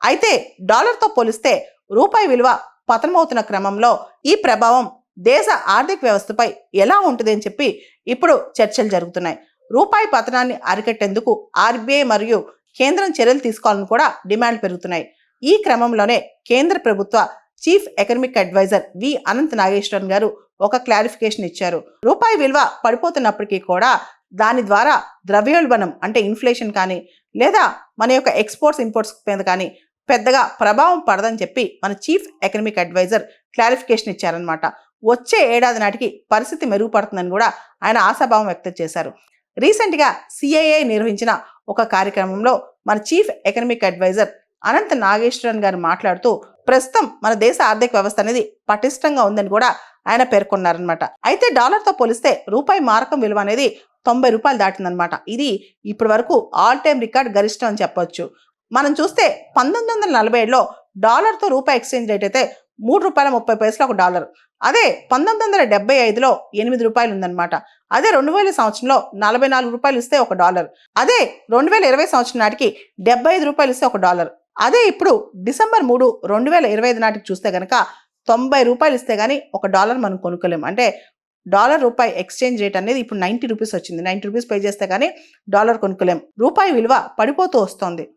అయితే డాలర్తో పోలిస్తే రూపాయి విలువ పతనమవుతున్న క్రమంలో ఈ ప్రభావం దేశ ఆర్థిక వ్యవస్థపై ఎలా ఉంటుంది అని చెప్పి ఇప్పుడు చర్చలు జరుగుతున్నాయి. రూపాయి పతనాన్ని అరికట్టేందుకు ఆర్బీఐ మరియు కేంద్రం చర్యలు తీసుకోవాలని కూడా డిమాండ్లు పెరుగుతున్నాయి. ఈ క్రమంలోనే కేంద్ర ప్రభుత్వ చీఫ్ ఎకనామిక్ అడ్వైజర్ వి అనంత్ నాగేశ్వరన్ గారు ఒక క్లారిఫికేషన్ ఇచ్చారు. రూపాయి విలువ పడిపోతున్నప్పటికీ కూడా దాని ద్వారా ద్రవ్యోల్బణం అంటే ఇన్ఫ్లేషన్ కానీ లేదా మన యొక్క ఎక్స్పోర్ట్స్ ఇంపోర్ట్స్ మీద కానీ పెద్దగా ప్రభావం పడదని చెప్పి మన చీఫ్ ఎకనామిక్ అడ్వైజర్ క్లారిఫికేషన్ ఇచ్చారనమాట. వచ్చే ఏడాది నాటికి పరిస్థితి మెరుగుపడుతుందని కూడా ఆయన ఆశాభావం వ్యక్తం చేశారు. రీసెంట్గా సిఐఐ నిర్వహించిన ఒక కార్యక్రమంలో మన chief economic adviser Anant Nageswaran గారు మాట్లాడుతూ ప్రస్తుతం మన దేశ ఆర్థిక వ్యవస్థ అనేది పటిష్టంగా ఉందని కూడా ఆయన పేర్కొన్నారనమాట. అయితే డాలర్తో పోలిస్తే రూపాయి మారకం విలువ అనేది 90 రూపాయలు దాటిందనమాట. ఇది ఇప్పటి వరకు ఆల్ టైమ్ రికార్డ్ గరిష్టం అని చెప్పొచ్చు. మనం చూస్తే 1947లో డాలర్తో రూపాయి ఎక్స్చేంజ్ రేట్ అయితే ₹3.30 ఒక డాలర్. అదే 1975లో 8 రూపాయలు ఉందన్నమాట. అదే 2000 సంవత్సరంలో 44 రూపాయలు ఇస్తే ఒక డాలర్. అదే 2020 సంవత్సరం నాటికి 75 రూపాయలు ఇస్తే ఒక డాలర్. అదే ఇప్పుడు డిసెంబర్ 3, 2025 నాటికి చూస్తే కనుక 90 రూపాయలు ఇస్తే గానీ ఒక డాలర్ మనం కొనుక్కోలేము. అంటే డాలర్ రూపాయి ఎక్స్చేంజ్ రేట్ అనేది ఇప్పుడు 90 రూపీస్ వచ్చింది. 90 రూపీస్ పే చేస్తే కానీ డాలర్ కొనుక్కోలేం. రూపాయి విలువ పడిపోతూ వస్తోంది.